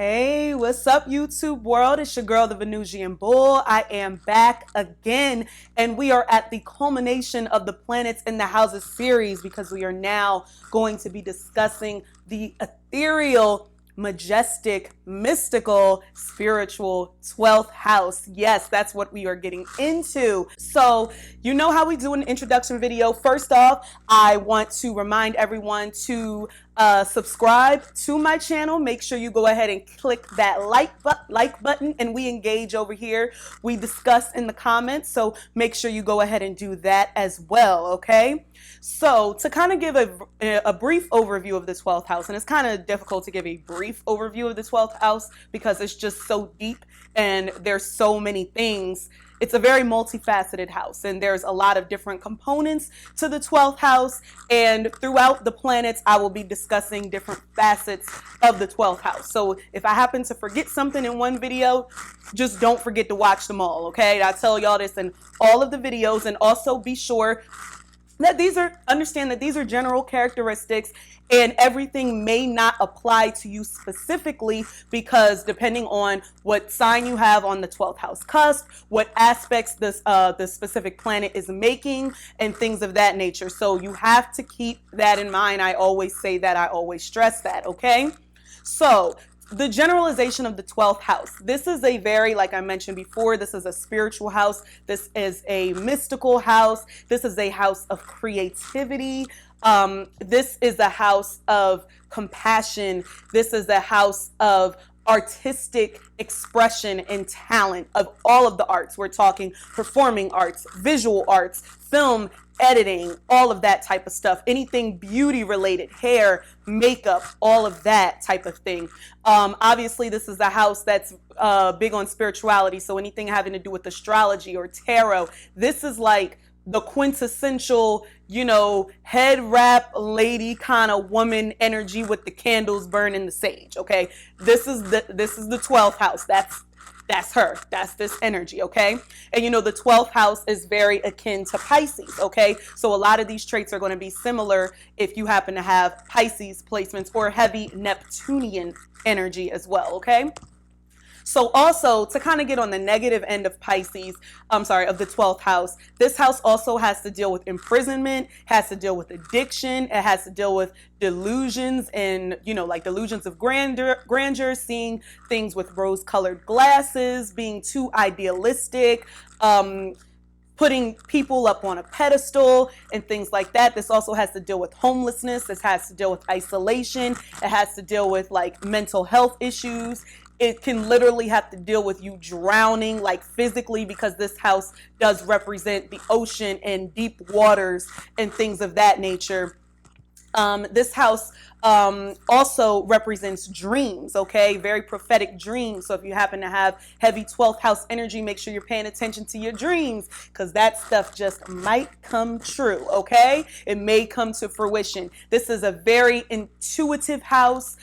Hey, what's up, YouTube world? It's your girl, the Venusian Bull. I am back again, and we are at the culmination of the Planets in the Houses series because we are now going to be discussing the ethereal, majestic, mystical, spiritual 12th house. Yes, that's what we are getting into. So, you know how we do an introduction video. First off, I want to remind everyone to subscribe to my channel. Make sure you go ahead and click that like button, and we engage over here. We discuss in the comments, so make sure you go ahead and do that as well, okay? So to kind of give a brief overview of the 12th house, and it's kind of difficult to give a brief overview of the 12th house because it's just so deep and there's so many things. It's a very multifaceted house, and there's a lot of different components to the 12th house, and throughout the planets I will be discussing different facets of the 12th house. So if I happen to forget something in one video, just don't forget to watch them all, okay? I tell y'all this in all of the videos, and also be sure that understand that these are general characteristics, and everything may not apply to you specifically because depending on what sign you have on the 12th house cusp, what aspects the specific planet is making, and things of that nature. So you have to keep that in mind. I always say that, I always stress that, okay? So the generalization of the 12th house. This is a very, like I mentioned before, this is a spiritual house. This is a mystical house. This is a house of creativity. This is a house of compassion. This is a house of artistic expression and talent of all of the arts. We're talking performing arts, visual arts, film, editing, all of that type of stuff, anything beauty related, hair, makeup, all of that type of thing. Obviously, this is a house that's big on spirituality, so anything having to do with astrology or tarot, this is like the quintessential, you know, head wrap lady kind of woman energy with the candles burning the sage, okay? This is the 12th house. That's her. That's this energy, okay? And you know, the 12th house is very akin to Pisces, okay? So a lot of these traits are going to be similar if you happen to have Pisces placements or heavy Neptunian energy as well, okay? So also, to kind of get on the negative end of Pisces, of the 12th house, this house also has to deal with imprisonment, has to deal with addiction, it has to deal with delusions and, you know, like delusions of grandeur, seeing things with rose-colored glasses, being too idealistic, putting people up on a pedestal and things like that. This also has to deal with homelessness. This has to deal with isolation. It has to deal with like mental health issues. It can literally have to deal with you drowning, like physically, because this house does represent the ocean and deep waters and things of that nature. This house also represents dreams, okay? Very prophetic dreams. So if you happen to have heavy 12th house energy, make sure you're paying attention to your dreams because that stuff just might come true, okay? It may come to fruition. This is a very intuitive house.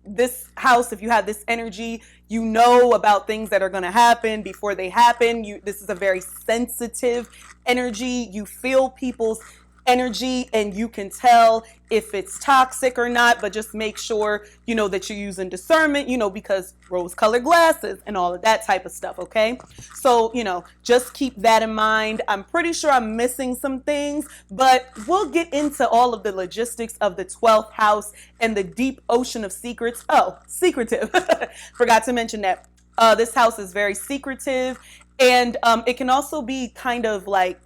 This house, if you have this energy, you know about things that are going to happen before they happen. This is a very sensitive energy. You feel people's energy and you can tell if it's toxic or not, but just make sure, you know, that you're using discernment, you know, because rose-colored glasses and all of that type of stuff, okay? So, you know, just keep that in mind. I'm pretty sure I'm missing some things, but we'll get into all of the logistics of the 12th house and the deep ocean of secrets. Oh, secretive. Forgot to mention that. This house is very secretive, and it can also be kind of like,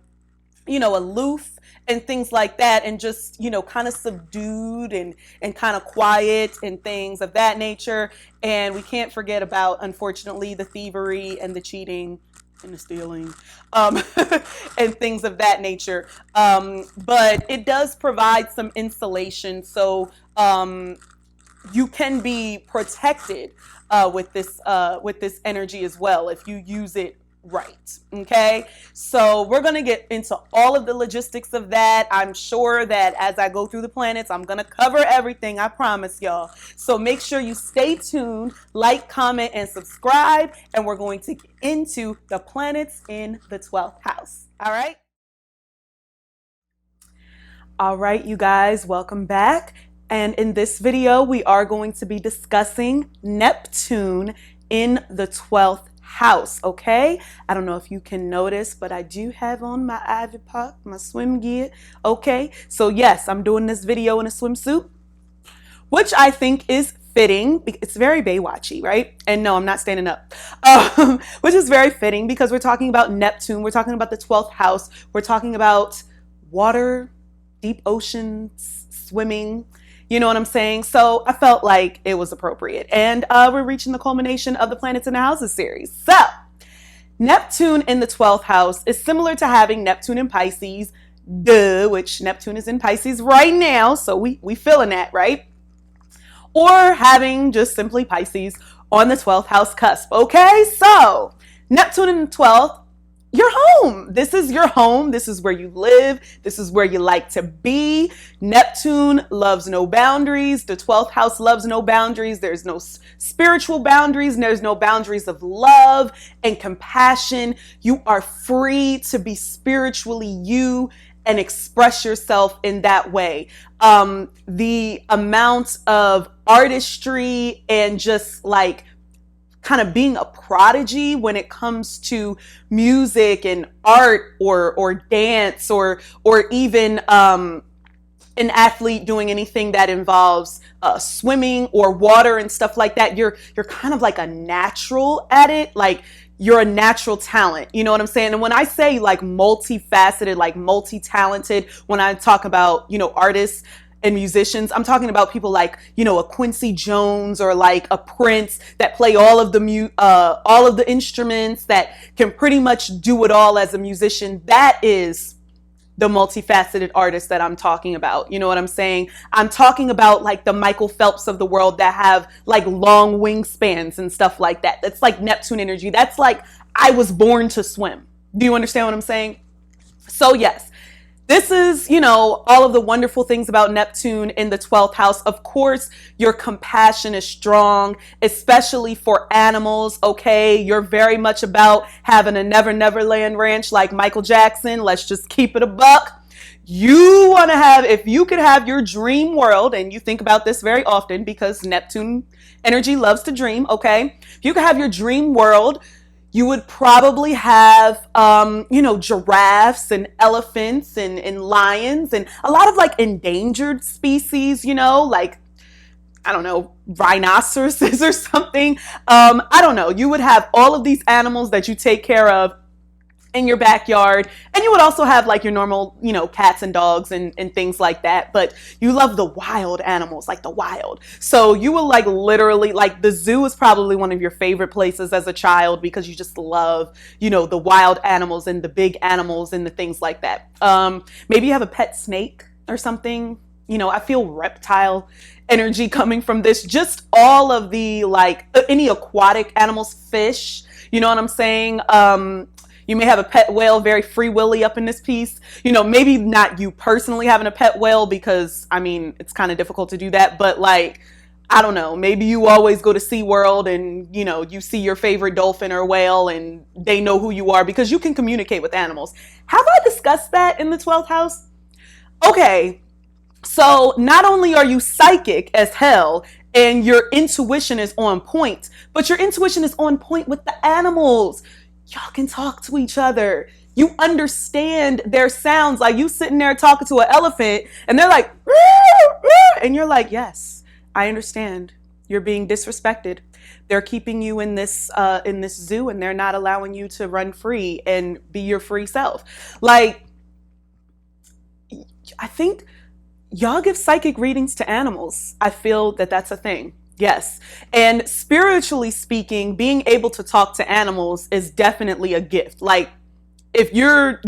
you know, aloof and things like that, and just, you know, kind of subdued and kind of quiet and things of that nature. And we can't forget about, unfortunately, the thievery and the cheating and the stealing and things of that nature. But it does provide some insulation, so you can be protected with this energy as well if you use it right, okay? So we're going to get into all of the logistics of that. I'm sure that as I go through the planets, I'm going to cover everything, I promise y'all. So make sure you stay tuned, like, comment, and subscribe, and we're going to get into the planets in the 12th house. All right, you guys, welcome back. And in this video, we are going to be discussing Neptune in the 12th house, okay? I don't know if you can notice, but I do have on my Ivy Park, my swim gear, okay? So yes, I'm doing this video in a swimsuit, which I think is fitting. It's very Baywatchy, right? And no, I'm not standing up, which is very fitting because we're talking about Neptune. We're talking about the 12th house. We're talking about water, deep oceans, swimming. You know what I'm saying? So I felt like it was appropriate. And we're reaching the culmination of the Planets in the Houses series. So Neptune in the 12th house is similar to having Neptune in Pisces, which Neptune is in Pisces right now. So we feeling that, right? Or having just simply Pisces on the 12th house cusp. Okay, so Neptune in the 12th, you're home. This is your home. This is where you live. This is where you like to be. Neptune loves no boundaries. The 12th house loves no boundaries. There's no spiritual boundaries. There's no boundaries of love and compassion. You are free to be spiritually you and express yourself in that way. The amount of artistry and just like kind of being a prodigy when it comes to music and art or dance or even an athlete doing anything that involves swimming or water and stuff like that. You're kind of like a natural at it. Like you're a natural talent. You know what I'm saying? And when I say like multifaceted, like multi-talented, when I talk about, artists and musicians, I'm talking about people like, a Quincy Jones or like a Prince that play all of the instruments, that can pretty much do it all as a musician. That is the multifaceted artist that I'm talking about. You know what I'm saying? I'm talking about like the Michael Phelps of the world that have like long wingspans and stuff like that. That's like Neptune energy. That's like, I was born to swim. Do you understand what I'm saying? So yes, this is, all of the wonderful things about Neptune in the 12th house. Of course, your compassion is strong, especially for animals, okay? You're very much about having a Neverland ranch like Michael Jackson. Let's just keep it a buck. You want to have, if you could have your dream world, and you think about this very often because Neptune energy loves to dream, okay? If you could have your dream world, you would probably have, giraffes and elephants and lions and a lot of like endangered species, like, I don't know, rhinoceroses or something. I don't know. You would have all of these animals that you take care of in your backyard. And you would also have like your normal, cats and dogs and things like that. But you love the wild animals, like the wild. So you will like literally, like the zoo is probably one of your favorite places as a child because you just love, the wild animals and the big animals and the things like that. Maybe you have a pet snake or something. I feel reptile energy coming from this. Just all of the like any aquatic animals, fish, you know what I'm saying? You may have a pet whale, very free willy up in this piece. Maybe not you personally having a pet whale because, it's kind of difficult to do that. But like, I don't know, maybe you always go to SeaWorld and, you see your favorite dolphin or whale and they know who you are because you can communicate with animals. Have I discussed that in the 12th house? Okay, so not only are you psychic as hell and your intuition is on point, but your intuition is on point with the animals. Y'all can talk to each other. You understand their sounds. Like you sitting there talking to an elephant and they're like, "Roo, roo," and you're like, yes, I understand. You're being disrespected. They're keeping you in this zoo and they're not allowing you to run free and be your free self. Like, I think y'all give psychic readings to animals. I feel that that's a thing. Yes. And spiritually speaking, being able to talk to animals is definitely a gift. Like if you're,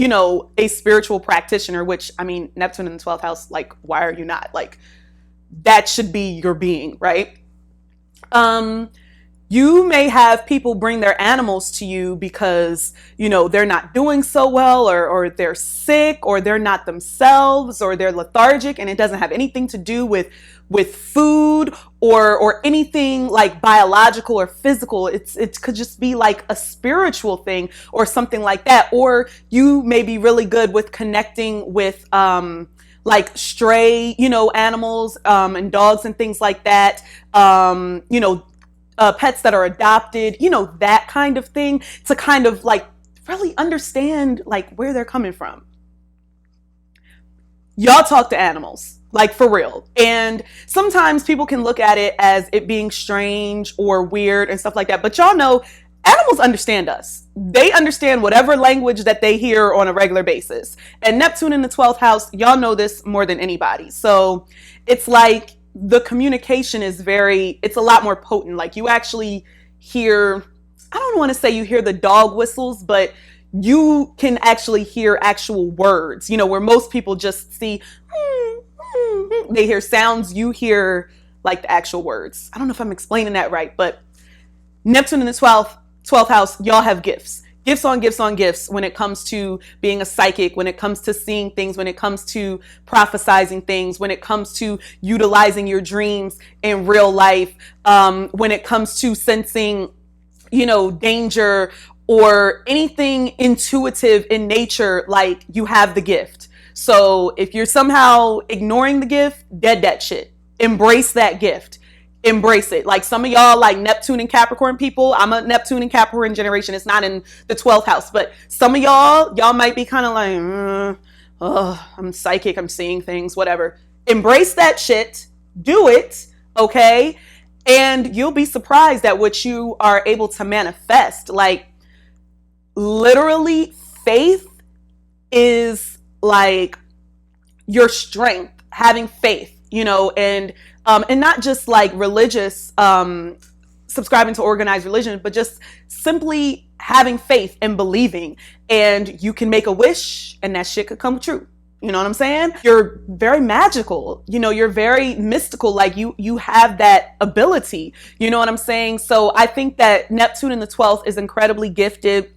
a spiritual practitioner, which Neptune in the 12th house, like, why are you not? Like that should be your being, right? You may have people bring their animals to you because, they're not doing so well or they're sick or they're not themselves or they're lethargic, and it doesn't have anything to do with food or anything like biological or physical. It could just be like a spiritual thing or something like that. Or you may be really good with connecting with like stray, animals, and dogs and things like that. Pets that are adopted, that kind of thing, to kind of like really understand like where they're coming from. Y'all talk to animals, like for real. And sometimes people can look at it as it being strange or weird and stuff like that. But y'all know animals understand us. They understand whatever language that they hear on a regular basis. And Neptune in the 12th house, y'all know this more than anybody. So it's like the communication is it's a lot more potent. Like you actually hear, I don't want to say you hear the dog whistles, but you can actually hear actual words, where most people just see, they hear sounds, you hear like the actual words. I don't know if I'm explaining that right, but Neptune in the 12th house, y'all have gifts. Gifts on gifts on gifts when it comes to being a psychic, when it comes to seeing things, when it comes to prophesizing things, when it comes to utilizing your dreams in real life, when it comes to sensing, danger or anything intuitive in nature, like you have the gift. So if you're somehow ignoring the gift, dead that shit. Embrace that gift. Embrace it. Like some of y'all, like Neptune and Capricorn people, I'm a Neptune and Capricorn generation. It's not in the 12th house, but some of y'all might be kind of like, I'm psychic, I'm seeing things, whatever. Embrace that shit. Do it. Okay. And you'll be surprised at what you are able to manifest. Like literally, faith is like your strength, having faith, and not just like religious, subscribing to organized religion, but just simply having faith and believing. And you can make a wish and that shit could come true. You know what I'm saying? You're very magical. You're very mystical. Like you have that ability. You know what I'm saying? So I think that Neptune in the 12th is incredibly gifted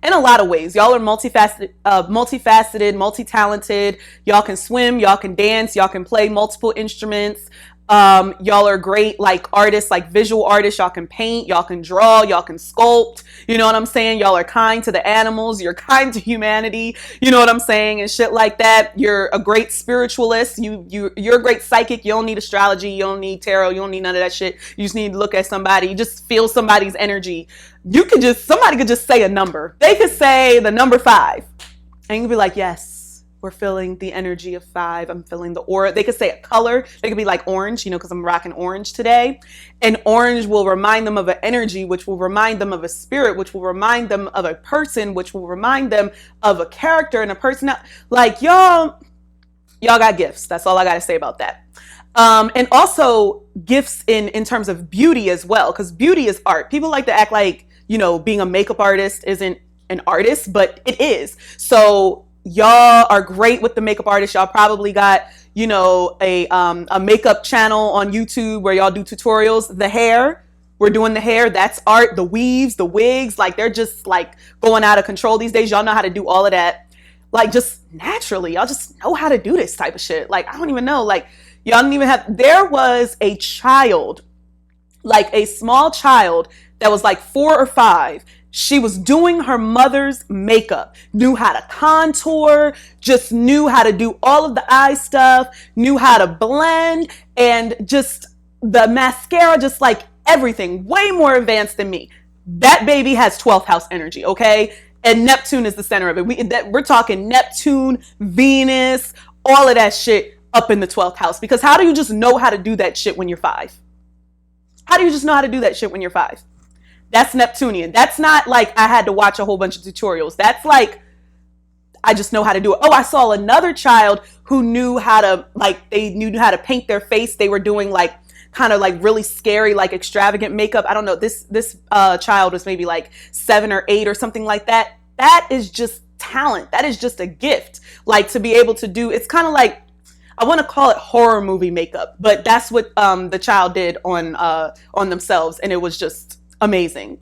in a lot of ways. Y'all are multifaceted, multi-talented. Y'all can swim, y'all can dance, y'all can play multiple instruments. Y'all are great like artists, like visual artists. Y'all can paint, y'all can draw, y'all can sculpt. You know what I'm saying? Y'all are kind to the animals, you're kind to humanity. You know what I'm saying? And shit like that. You're a great spiritualist. You're a great psychic. You don't need astrology, you don't need tarot, you don't need none of that shit. You just need to look at somebody, you just feel somebody's energy. Somebody could just say a number. They could say the number 5 and you'd be like, yes, we're feeling the energy of 5. I'm feeling the aura. They could say a color. They could be like orange, because I'm rocking orange today. And orange will remind them of an energy, which will remind them of a spirit, which will remind them of a person, which will remind them of a character and a person. Like y'all got gifts. That's all I got to say about that. And also gifts in terms of beauty as well, because beauty is art. People like to act like, being a makeup artist isn't an artist, but it is. So y'all are great with the makeup artist. Y'all probably got, a makeup channel on YouTube where y'all do tutorials. The hair, we're doing the hair. That's art. The weaves, the wigs, like they're just like going out of control these days. Y'all know how to do all of that. Like just naturally, y'all just know how to do this type of shit. Like, I don't even know. Like y'all don't even have, there was a child, like a small child that was like 4 or 5. She was doing her mother's makeup, knew how to contour, just knew how to do all of the eye stuff, knew how to blend, and just the mascara, just like everything, way more advanced than me. That baby has 12th house energy, okay? And Neptune is the center of it. We're talking Neptune, Venus, all of that shit up in the 12th house. Because how do you just know how to do that shit when you're 5? How do you just know how to do that shit when you're 5? That's Neptunian. That's not like I had to watch a whole bunch of tutorials. That's like, I just know how to do it. Oh, I saw another child who knew how to, like, they knew how to paint their face. They were doing like, kind of like really scary, like extravagant makeup. I don't know. This child was maybe like 7 or 8 or something like that. That is just talent. That is just a gift. Like to be able to do, it's kind of like, I want to call it horror movie makeup, but that's what the child did on themselves. And it was just amazing,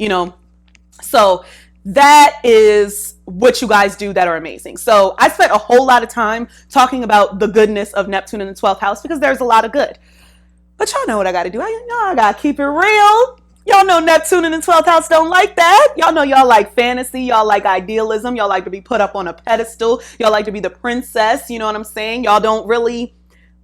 So that is what you guys do that are amazing. So I spent a whole lot of time talking about the goodness of Neptune in the 12th house because there's a lot of good. But y'all know what I got to do. I got to keep it real. Y'all know Neptune in the 12th house don't like that. Y'all know y'all like fantasy. Y'all like idealism. Y'all like to be put up on a pedestal. Y'all like to be the princess. You know what I'm saying? Y'all don't really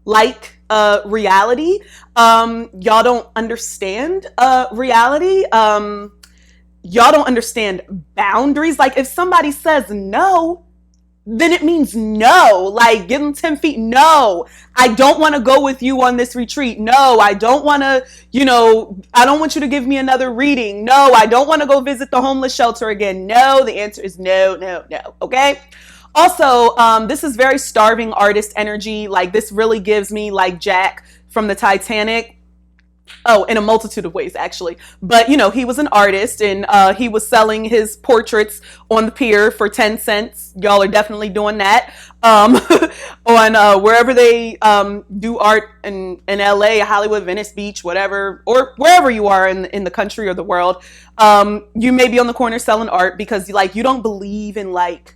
like reality. Y'all don't understand reality. Y'all don't understand boundaries. Like if somebody says no, then it means no. Like, give them 10 feet. No, I don't want to go with you on this retreat. No, I don't want to, I don't want you to give me another reading. No, I don't want to go visit the homeless shelter again. No, the answer is no, no, no. Okay. Also, this is very starving artist energy. Like, this really gives me like Jack from the Titanic. Oh, in a multitude of ways, actually. But, he was an artist and he was selling his portraits on the pier for 10 cents. Y'all are definitely doing that. On wherever they do art in LA, Hollywood, Venice Beach, whatever, or wherever you are in the country or the world. You may be on the corner selling art because, like, you don't believe in, like,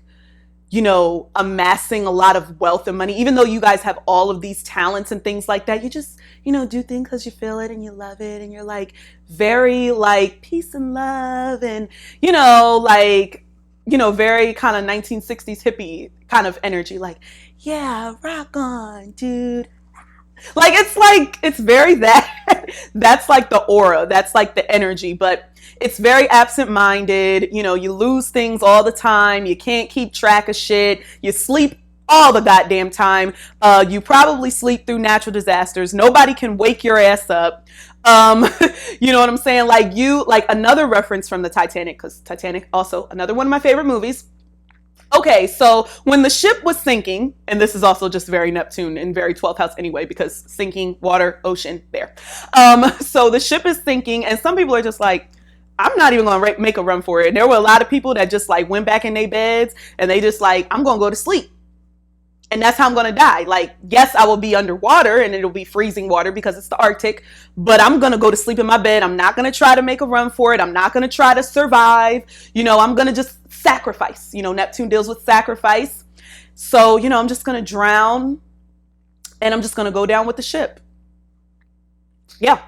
amassing a lot of wealth and money, even though you guys have all of these talents and things like that. You just, do things because you feel it and you love it. And you're like very like peace and love and, very kind of 1960s hippie kind of energy. Like, yeah, rock on, dude. It's very that, that's like the aura. That's like the energy, but it's very absent-minded. You lose things all the time. You can't keep track of shit. You sleep all the goddamn time. You probably sleep through natural disasters. Nobody can wake your ass up. You know what I'm saying? Like another reference from the Titanic, because Titanic also another one of my favorite movies. Okay, so when the ship was sinking, and this is also just very Neptune and very 12th house anyway, because sinking, water, ocean, there. So the ship is sinking, and some people are just like, I'm not even going to make a run for it. And there were a lot of people that just like went back in their beds, and they just like, I'm going to go to sleep. And that's how I'm going to die. Like, yes, I will be underwater and it'll be freezing water because it's the Arctic, but I'm going to go to sleep in my bed. I'm not going to try to make a run for it. I'm not going to try to survive. I'm going to just sacrifice. Neptune deals with sacrifice. So, I'm just going to drown and I'm just going to go down with the ship. Yeah.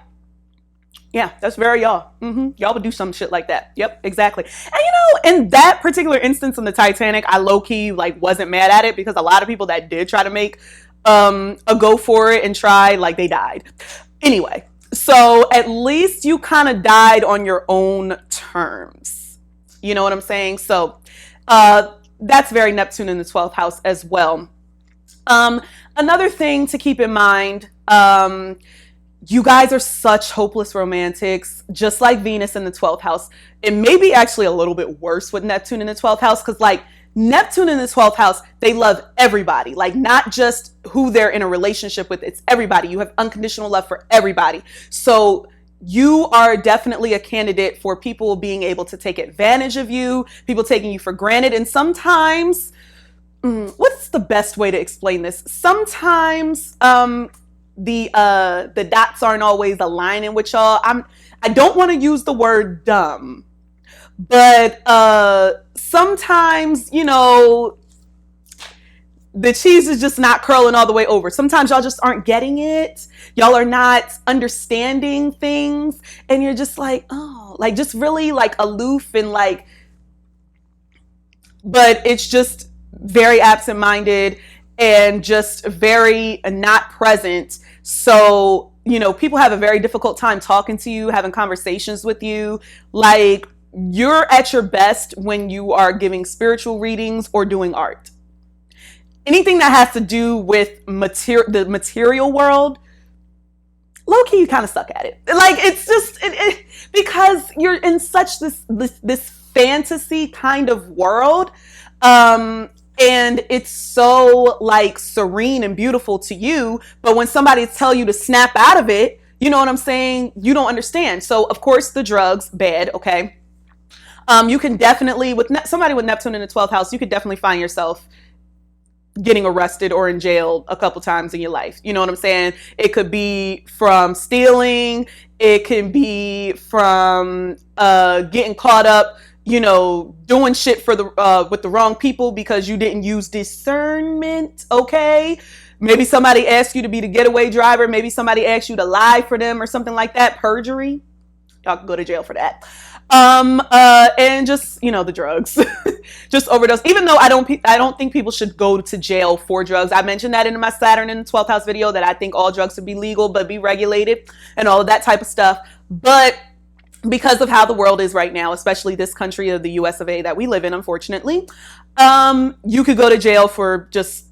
Yeah, that's very y'all. Y'all would do some shit like that. Yep, exactly. And in that particular instance in the Titanic, I low-key like wasn't mad at it because a lot of people that did try to make a go for it and try, like, they died. Anyway, so at least you kind of died on your own terms. You know what I'm saying? So that's very Neptune in the 12th house as well. Another thing to keep in mind, you guys are such hopeless romantics, just like Venus in the 12th house. It may be actually a little bit worse with Neptune in the 12th house because, like, Neptune in the 12th house, they love everybody. Like, not just who they're in a relationship with, it's everybody. You have unconditional love for everybody. So you are definitely a candidate for people being able to take advantage of you, people taking you for granted. And sometimes, what's the best way to explain this? Sometimes, the dots aren't always aligning with y'all. I don't want to use the word dumb, but sometimes, the cheese is just not curling all the way over. Sometimes y'all just aren't getting it. Y'all are not understanding things, and you're just like, oh, like, just really like aloof and like, but it's just very absent-minded and just very not present. So, people have a very difficult time talking to you, having conversations with you. Like, you're at your best when you are giving spiritual readings or doing art. Anything that has to do with the material world, low-key, you kind of suck at it. Like, it's just, because you're in such this fantasy kind of world, and it's so like serene and beautiful to you, but when somebody tell you to snap out of it, you know what I'm saying? You don't understand. So of course the drugs, bad, okay? You can definitely, with somebody with Neptune in the 12th house, you could definitely find yourself getting arrested or in jail a couple times in your life. You know what I'm saying? It could be from stealing. It can be from getting caught up, doing shit for the with the wrong people because you didn't use discernment, okay? Maybe somebody asked you to be the getaway driver. Maybe somebody asked you to lie for them or something like that. Perjury. y'all can go to jail for that. And just, the drugs, just overdose. Even though I don't think people should go to jail for drugs. I mentioned that in my Saturn in the 12th house video, that I think all drugs should be legal, but be regulated and all of that type of stuff. But because of how the world is right now, especially this country of the US of A that we live in, unfortunately, you could go to jail for just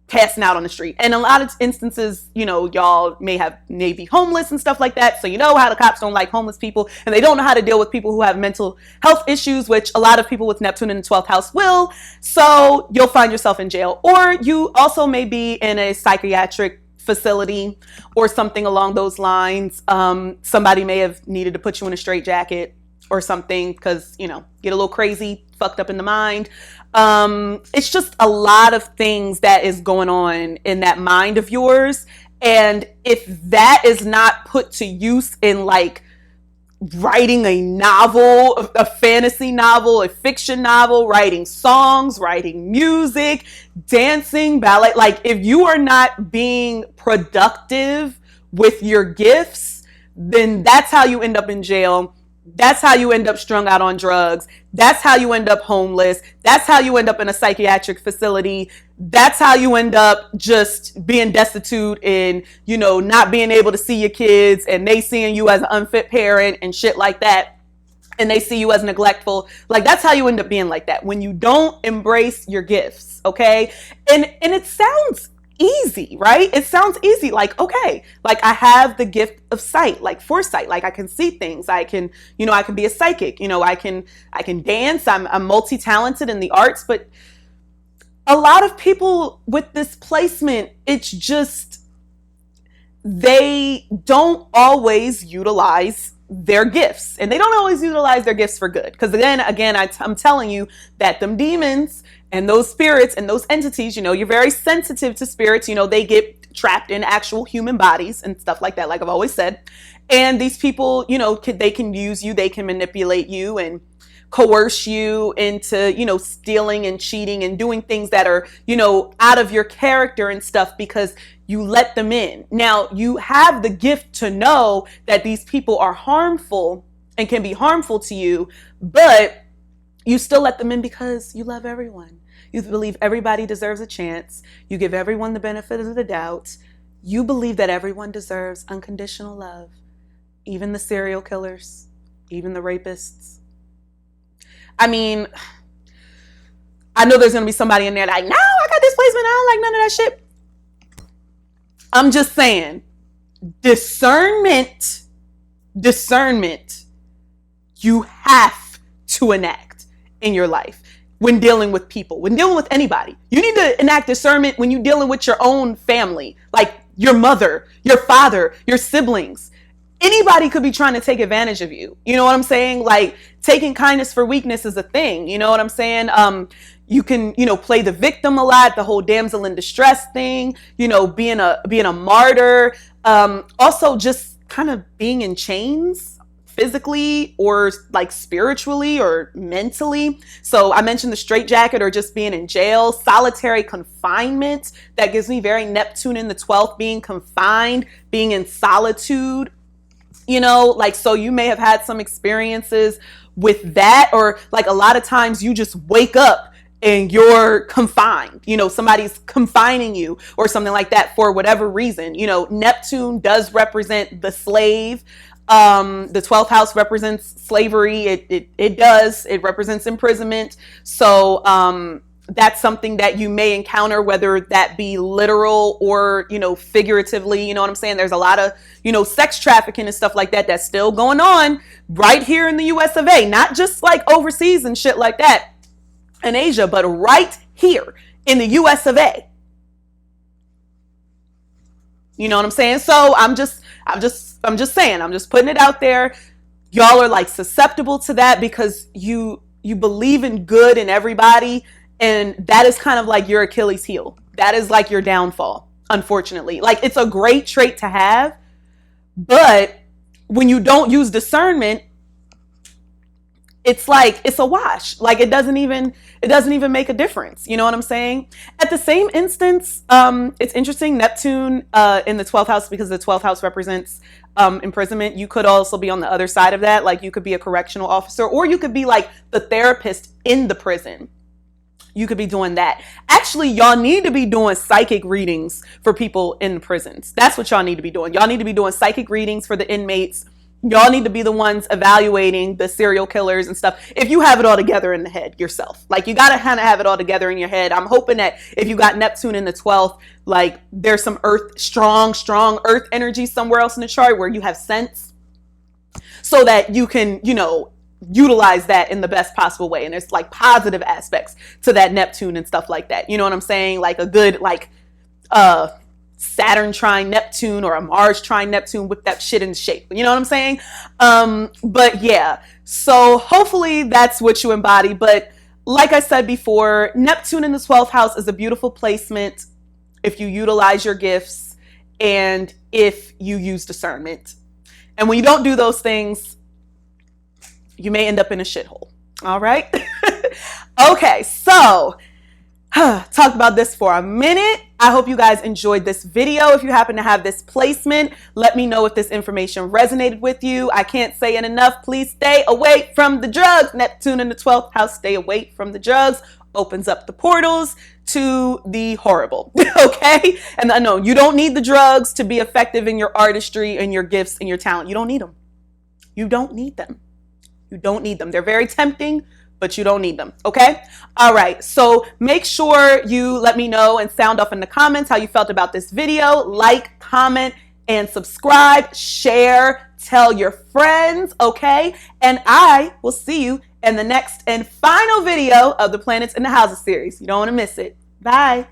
passing out on the street. And a lot of instances, y'all may be homeless and stuff like that. So how the cops don't like homeless people, and they don't know how to deal with people who have mental health issues, which a lot of people with Neptune in the 12th house will. So you'll find yourself in jail. Or you also may be in a psychiatric facility or something along those lines. Somebody may have needed to put you in a straitjacket or something because, get a little crazy, fucked up in the mind. It's just a lot of things that is going on in that mind of yours. And if that is not put to use in like writing a novel, a fantasy novel, a fiction novel, writing songs, writing music, dancing, ballet, like if you are not being productive with your gifts, then that's how you end up in jail. That's how you end up strung out on drugs. That's how you end up homeless. That's how you end up in a psychiatric facility. That's how you end up just being destitute and, not being able to see your kids, and they seeing you as an unfit parent and shit like that. And they see you as neglectful. Like, that's how you end up being like that when you don't embrace your gifts. Okay. And it sounds easy, right? It sounds easy. Like, okay, like I have the gift of sight, like foresight, like I can see things. I can, I can be a psychic, I can dance. I'm multi-talented in the arts, but a lot of people with this placement, it's just, they don't always utilize their gifts, and they don't always utilize their gifts for good. Because again, I'm telling you that them demons and those spirits and those entities, you're very sensitive to spirits. They get trapped in actual human bodies and stuff like that, like I've always said. And these people, they can use you, they can manipulate you and coerce you into, stealing and cheating and doing things that are, out of your character and stuff because you let them in. Now, you have the gift to know that these people are harmful and can be harmful to you, but you still let them in because you love everyone. You believe everybody deserves a chance. You give everyone the benefit of the doubt. You believe that everyone deserves unconditional love, even the serial killers, even the rapists. I mean, I know there's going to be somebody in there like, no, I got this placement. I don't like none of that shit. I'm just saying, discernment, you have to enact in your life when dealing with people, when dealing with anybody. You need to enact discernment when you're dealing with your own family, like your mother, your father, your siblings. Anybody could be trying to take advantage of you. You know what I'm saying? Like, taking kindness for weakness is a thing. You know what I'm saying? You can, play the victim a lot, the whole damsel in distress thing, being a martyr. Also just kind of being in chains physically or like spiritually or mentally. So I mentioned the straitjacket or just being in jail, solitary confinement. That gives me very Neptune in the 12th, being confined, being in solitude. So you may have had some experiences with that, or like a lot of times you just wake up and you're confined, somebody's confining you or something like that for whatever reason. Neptune does represent the slave. The 12th house represents slavery. It represents imprisonment. So, that's something that you may encounter, whether that be literal or, figuratively. You know what I'm saying? There's a lot of, sex trafficking and stuff like that that's still going on right here in the US of A, not just like overseas and shit like that in Asia, but right here in the US of A. You know what I'm saying? So I'm just saying, I'm just putting it out there. Y'all are like susceptible to that because you believe in good in everybody. And that is kind of like your Achilles heel. That is like your downfall, unfortunately. Like, it's a great trait to have, but when you don't use discernment, it's like it's a wash. Like it doesn't even make a difference. You know what I'm saying? At the same instance, it's interesting. Neptune in the 12th house, because the 12th house represents imprisonment. You could also be on the other side of that. Like you could be a correctional officer, or you could be like the therapist in the prison. You could be doing that. Actually, y'all need to be doing psychic readings for people in prisons. That's what y'all need to be doing. Y'all need to be doing psychic readings for the inmates. Y'all need to be the ones evaluating the serial killers and stuff. If you have it all together in the head yourself, like you got to kind of have it all together in your head. I'm hoping that if you got Neptune in the 12th, like there's some strong earth energy somewhere else in the chart where you have sense, so that you can, utilize that in the best possible way. And there's like positive aspects to that Neptune and stuff like that. You know what I'm saying? Like a good, like, Saturn trine Neptune or a Mars trine Neptune, whip that shit in shape. You know what I'm saying? But yeah, so hopefully that's what you embody. But like I said before, Neptune in the 12th house is a beautiful placement if you utilize your gifts and if you use discernment. And when you don't do those things, you may end up in a shithole. All right. Okay. So talked about this for a minute. I hope you guys enjoyed this video. If you happen to have this placement, let me know if this information resonated with you. I can't say it enough. Please stay away from the drugs. Neptune in the 12th house, stay away from the drugs. Opens up the portals to the horrible. Okay. And I know you don't need the drugs to be effective in your artistry and your gifts and your talent. You don't need them. You don't need them. You don't need them. They're very tempting, but you don't need them. Okay. All right. So make sure you let me know and sound off in the comments how you felt about this video. Like, comment, and subscribe, share, tell your friends. Okay. And I will see you in the next and final video of the Planets in the Houses series. You don't want to miss it. Bye.